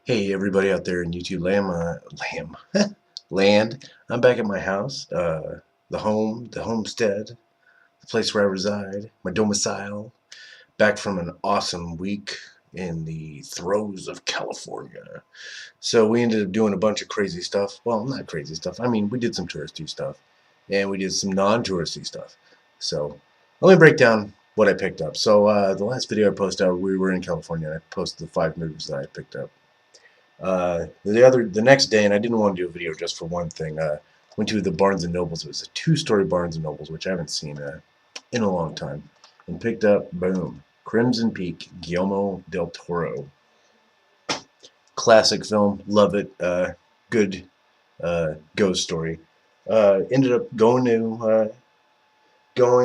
Hey everybody out there in YouTube land. I'm back at my house, the homestead, the place where I reside, my domicile. Back from an awesome week in the throes of California. So we ended up doing a bunch of crazy stuff. Well, not crazy stuff. I mean, we did some touristy stuff, and we did some non-touristy stuff. So let me break down what I picked up. So the last video I posted out, we were in California. And I posted the 5 movies that I picked up. The next day, and I didn't want to do a video just for one thing. Went to the Barnes and Nobles. It was a two-story Barnes and Nobles, which I haven't seen in a long time, and picked up boom, Crimson Peak, Guillermo del Toro. Classic film, love it. Good ghost story. Ended up going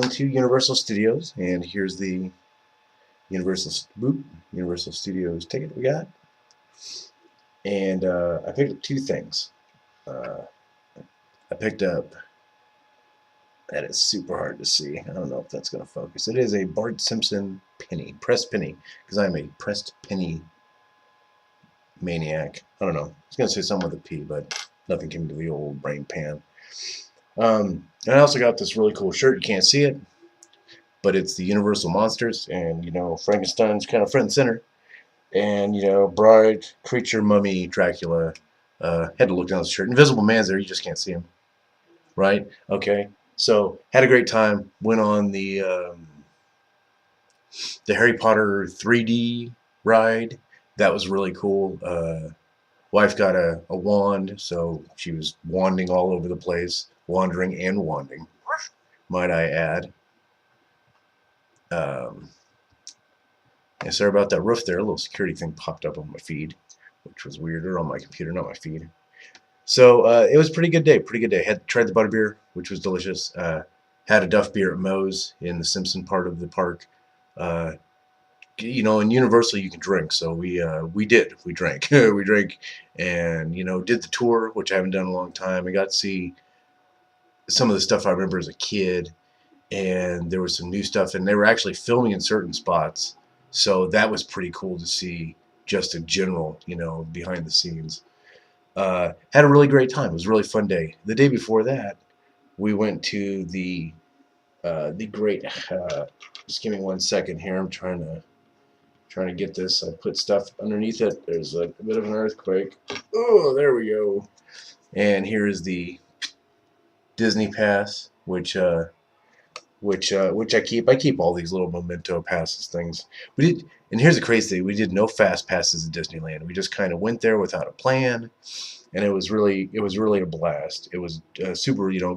to Universal Studios, and here's the Universal Studios ticket we got. And I picked up two things. I picked up, that is super hard to see. I don't know if that's going to focus. It is a Bart Simpson penny, pressed penny, because I'm a pressed penny maniac. I don't know. I was going to say something with a P, but nothing came to the old brain pan. And I also got this really cool shirt. You can't see it, but it's the Universal Monsters, and you know Frankenstein's kind of front and center. And you know, Bride, Creature, Mummy, Dracula. Had to look down the shirt. Invisible Man's there. You just can't see him, right? Okay. So had a great time. Went on the Harry Potter 3D ride. That was really cool. Wife got a wand, so she was wanding all over the place, wandering and wanding, might I add. Sorry about that roof there. A little security thing popped up on my feed, which was weirder on my computer, not my feed. So it was a pretty good day. Pretty good day. Had tried the butterbeer, which was delicious. Had a Duff beer at Moe's in the Simpson part of the park. You know, in Universal you can drink, so we did. We drank. We drank, and you know, did the tour, which I haven't done in a long time. I got to see some of the stuff I remember as a kid, and there was some new stuff, and they were actually filming in certain spots, so that was pretty cool to see. Just in general, you know, behind the scenes. Had a really great time. It was a really fun day. The day before that, we went to the great. Just give me 1 second here. I'm trying to get this. I put stuff underneath it. There's a bit of an earthquake. Oh, there we go. And here is the Disney Pass, which I keep. I keep all these little memento passes things. We did, and here's the crazy thing: we did no fast passes at Disneyland. We just kind of went there without a plan, and it was really a blast. It was super. You know,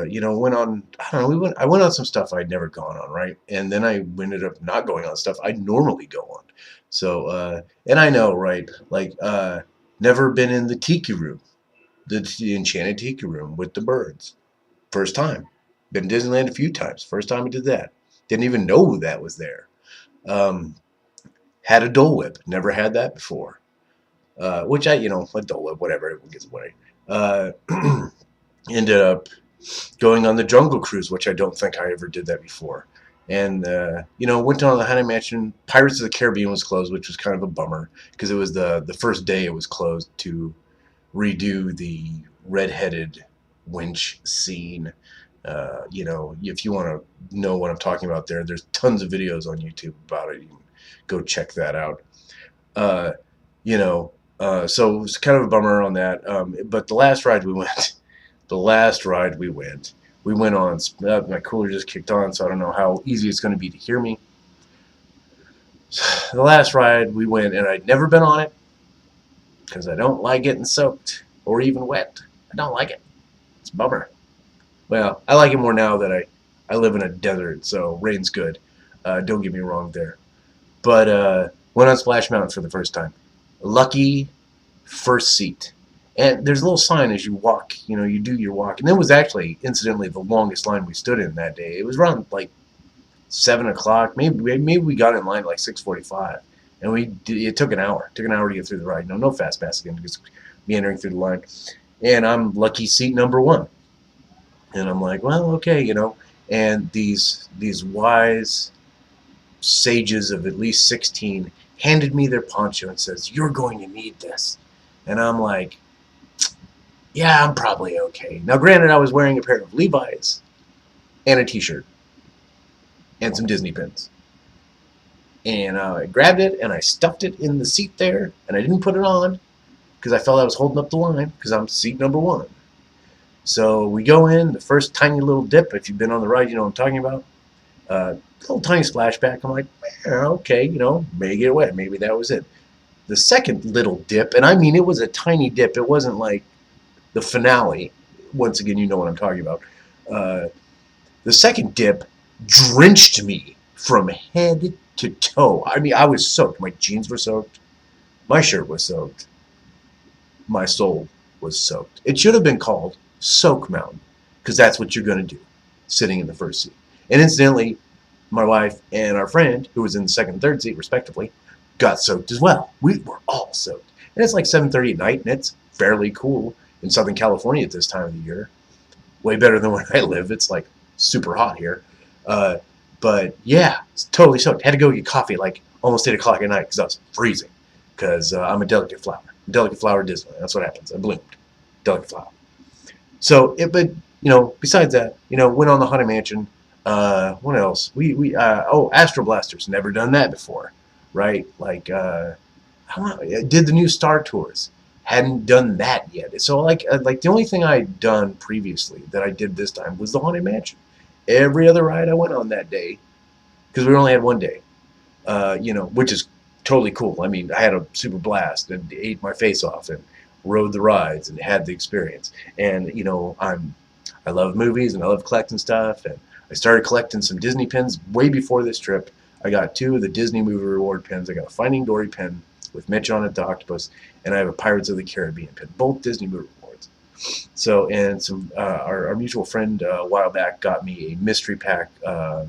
you know, went on. I don't know. I went on some stuff I'd never gone on, right? And then I ended up not going on stuff I'd normally go on. So, and I know, right? Like, never been in the tiki room, the enchanted tiki room with the birds. First time. Been to Disneyland a few times. First time I did that. Didn't even know that was there. Um, had a Dole Whip. Never had that before. Which you know, a Dole Whip, whatever, it gets away. Ended up going on the Jungle Cruise, which I don't think I ever did that before. And, you know, went on the Haunted Mansion. Pirates of the Caribbean was closed, which was kind of a bummer because it was the first day it was closed to redo the red-headed winch scene. You know, if you want to know what I'm talking about there's tons of videos on YouTube about it. You can go check that out. You know, so it was kind of a bummer on that. But the last ride we went, we went on, my cooler just kicked on, so I don't know how easy it's going to be to hear me. The last ride we went, and I'd never been on it, because I don't like getting soaked, or even wet. I don't like it. It's a bummer. Well, I like it more now that I live in a desert, so rain's good. Don't get me wrong there. But went on Splash Mountain for the first time. Lucky first seat. And there's a little sign as you walk, you know, you do your walk. And it was actually, incidentally, the longest line we stood in that day. It was around like 7 o'clock. Maybe we got in line like 6:45. And it took an hour. It took an hour to get through the ride. No fast pass again, because meandering through the line. And I'm lucky seat number 1. And I'm like, well, okay, you know. And these wise sages of at least 16 handed me their poncho and says, "You're going to need this." And I'm like, yeah, I'm probably okay. Now, granted, I was wearing a pair of Levi's and a t-shirt and some Disney pins. And I grabbed it and I stuffed it in the seat there, and I didn't put it on because I felt I was holding up the line because I'm seat number 1. So we go in, the first tiny little dip. If you've been on the ride, you know what I'm talking about. Little tiny splashback. I'm like, okay, may get wet. Maybe that was it. The second little dip, and I mean it was a tiny dip. It wasn't like the finale. Once again, you know what I'm talking about. The second dip drenched me from head to toe. I mean, I was soaked. My jeans were soaked. My shirt was soaked. My soul was soaked. It should have been called Soak Mountain, because that's what you're going to do, sitting in the first seat. And incidentally, my wife and our friend, who was in the second and third seat, respectively, got soaked as well. We were all soaked. And it's like 7:30 at night, and it's fairly cool in Southern California at this time of the year. Way better than where I live. It's like super hot here. But yeah, it's totally soaked. Had to go get coffee at like almost 8 o'clock at night because I was freezing. Because I'm a delicate flower. Delicate flower Disneyland. That's what happens. I bloomed. Delicate flower. So, but besides that, went on the Haunted Mansion. What else? Astro Blasters. Never done that before, right? Like, I did the new Star Tours. Hadn't done that yet. So, like the only thing I'd done previously that I did this time was the Haunted Mansion. Every other ride I went on that day, because we only had one day, which is totally cool. I mean, I had a super blast and ate my face off and rode the rides and had the experience. And I love movies and I love collecting stuff. And I started collecting some Disney pins way before this trip. I got 2 of the Disney Movie Reward pins. I got a Finding Dory pin with Mitch on it, the octopus, and I have a Pirates of the Caribbean pin, both Disney Movie Rewards. So, and some our mutual friend a while back got me a mystery pack of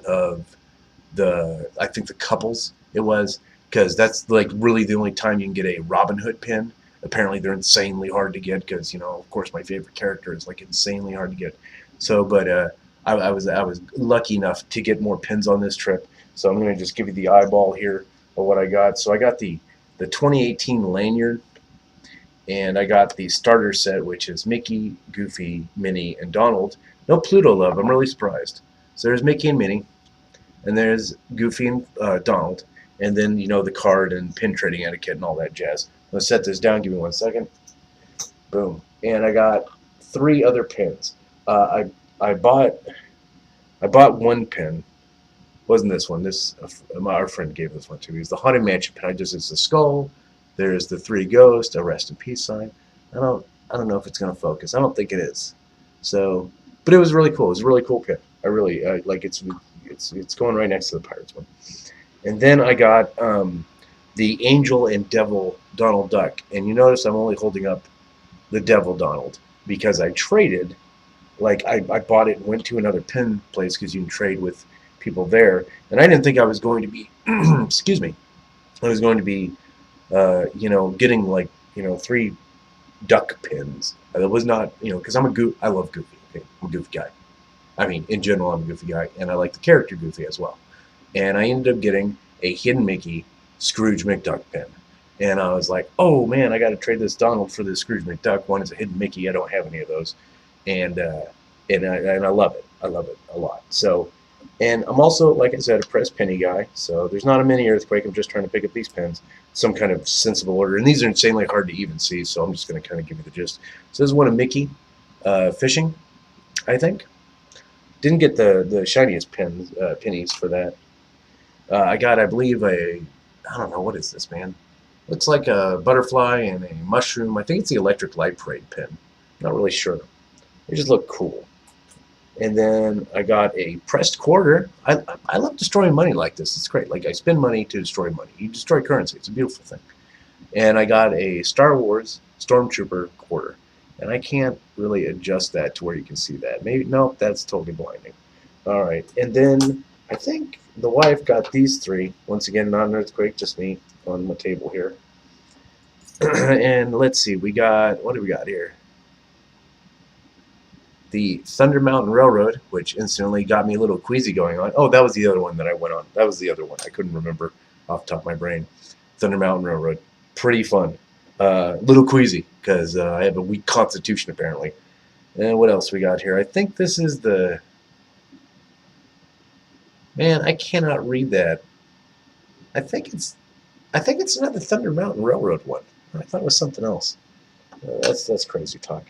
I think the couples it was, because that's like really the only time you can get a Robin Hood pin. Apparently they're insanely hard to get because of course my favorite character is like insanely hard to get. So, but I was lucky enough to get more pins on this trip. So I'm going to just give you the eyeball here of what I got. So I got the 2018 lanyard, and I got the starter set, which is Mickey, Goofy, Minnie, and Donald. No Pluto love. I'm really surprised. So there's Mickey and Minnie, and there's Goofy and Donald, and then the card and pin trading etiquette and all that jazz. Let's set this down. Give me 1 second. Boom. And I got 3 other pins. I bought one pin. Wasn't this one? Our friend gave this one to me. It was the Haunted Mansion pin. It's the skull. There's the 3 ghosts, a rest in peace sign. I don't know if it's gonna focus. I don't think it is. So, but it was really cool. It was a really cool pin. I really like it's going right next to the Pirates one. And then I got the Angel and Devil Donald Duck. And you notice I'm only holding up the Devil Donald because I traded. Like I bought it and went to another pin place because you can trade with people there, and I didn't think I was going to be excuse me, I was going to be getting like 3 duck pins. It was not because I love Goofy. Okay? I'm a Goofy guy. I mean, in general, I'm a Goofy guy, and I like the character Goofy as well. And I ended up getting a Hidden Mickey Scrooge McDuck pin, and I was like, oh man, I got to trade this Donald for this Scrooge McDuck. One is a Hidden Mickey. I don't have any of those. And I love it. I love it a lot. So, and I'm also, like I said, a press penny guy. So there's not a mini earthquake. I'm just trying to pick up these pins, some kind of sensible order. And these are insanely hard to even see. So I'm just going to kind of give you the gist. So this is one of Mickey fishing, I think. Didn't get the shiniest pennies for that. I got, I believe, I don't know, what is this, man? Looks like a butterfly and a mushroom. I think it's the Electric Light Parade pin. Not really sure. They just look cool. And then I got a pressed quarter. I love destroying money like this. It's great. Like I spend money to destroy money. You destroy currency. It's a beautiful thing. And I got a Star Wars Stormtrooper quarter. And I can't really adjust that to where you can see that. Maybe, no, that's totally blinding. All right. And then I think the wife got these 3. Once again, not an earthquake, just me on my table here. And let's see. We got, what do we got here? The Thunder Mountain Railroad, which instantly got me a little queasy going on. Oh, that was the other one that I went on. That was the other one. I couldn't remember. off the top of my brain. Thunder Mountain Railroad, pretty fun. Little queasy because I have a weak constitution apparently. And what else we got here? I think this is the man. I cannot read that. I think it's not the Thunder Mountain Railroad one. I thought it was something else. That's crazy talk.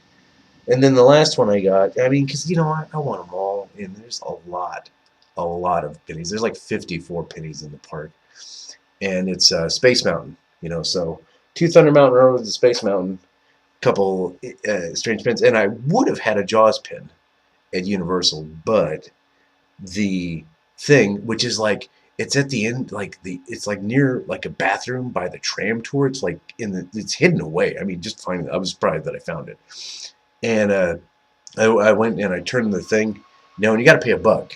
And then the last one I got, I mean, because I want them all, and there's a lot of pennies. There's like 54 pennies in the park, and it's Space Mountain. So two Thunder Mountain Railroads, and Space Mountain, couple strange pins, and I would have had a Jaws pin at Universal, but the thing, which is like it's at the end, it's like near like a bathroom by the tram tour. It's like it's hidden away. I mean, just finding I was surprised that I found it. And I went and I turned the thing. Now, and you got to pay $1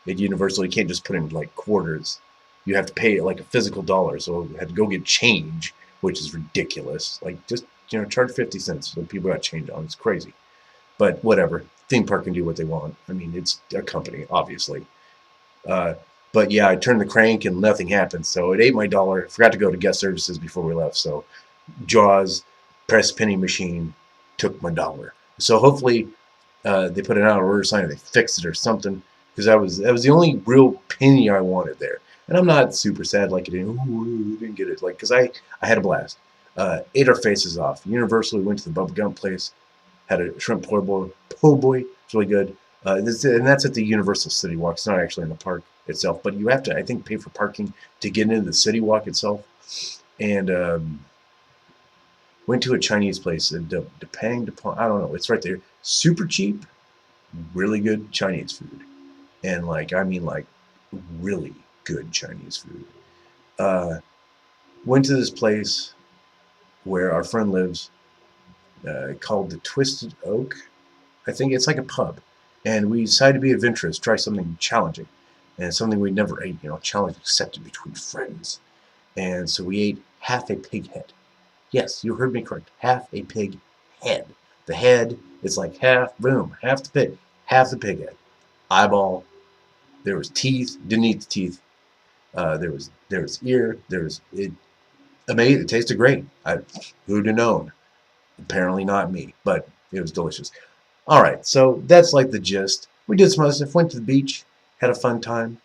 at Universal. You can't just put in like quarters. You have to pay like a physical dollar. So I had to go get change, which is ridiculous. Like just charge 50 cents so people got change on. It's crazy, but whatever. Theme park can do what they want. I mean, it's a company, obviously. But yeah, I turned the crank and nothing happened. So it ate my dollar. I forgot to go to guest services before we left. So Jaws, press penny machine, took my dollar. So hopefully they put an out of order sign or they fixed it or something, because that was the only real penny I wanted there. And I'm not super sad like didn't get it, like, because I had a blast. Ate our faces off. Universal, we went to the Bubba Gump place, had a shrimp po' boy. It's really good. And that's at the Universal City Walk. It's not actually in the park itself, but you have to, I think, pay for parking to get into the City Walk itself. And went to a Chinese place, I don't know, it's right there. Super cheap, really good Chinese food. And I mean really good Chinese food. Went to this place where our friend lives, called the Twisted Oak. I think it's like a pub. And we decided to be adventurous, try something challenging. And something we'd never ate, challenge accepted between friends. And so we ate half a pig head. Yes, you heard me correct. Half a pig head. The head is like half, boom, half the pig. Half the pig head. Eyeball. There was teeth. Didn't eat the teeth. There was ear. Amazing. It tasted great. Who'd have known? Apparently not me, but it was delicious. All right, so that's like the gist. We did some other stuff. Went to the beach. Had a fun time.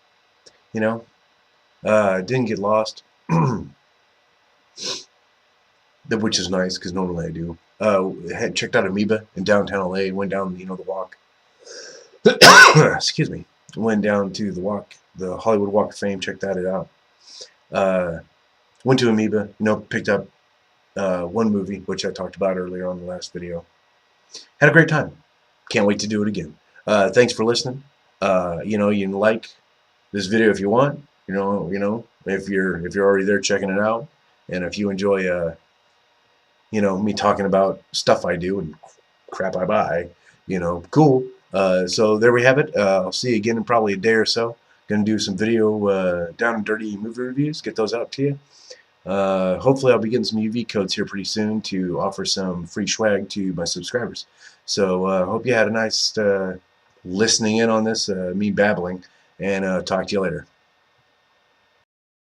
Didn't get lost. Which is nice because normally I do. Had checked out Amoeba in downtown LA. Went down, the walk. Excuse me. Went down to the walk, the Hollywood Walk of Fame. Checked that out. Went to Amoeba. Picked up one movie, which I talked about earlier on the last video. Had a great time. Can't wait to do it again. Thanks for listening. You can like this video if you want. If you're already there checking it out, and if you enjoy me talking about stuff I do and crap I buy, cool. So there we have it. I'll see you again in probably a day or so. Gonna do some video down and dirty movie reviews, get those out to you. Hopefully I'll be getting some UV codes here pretty soon to offer some free swag to my subscribers. So hope you had a nice listening in on this, me babbling, and talk to you later.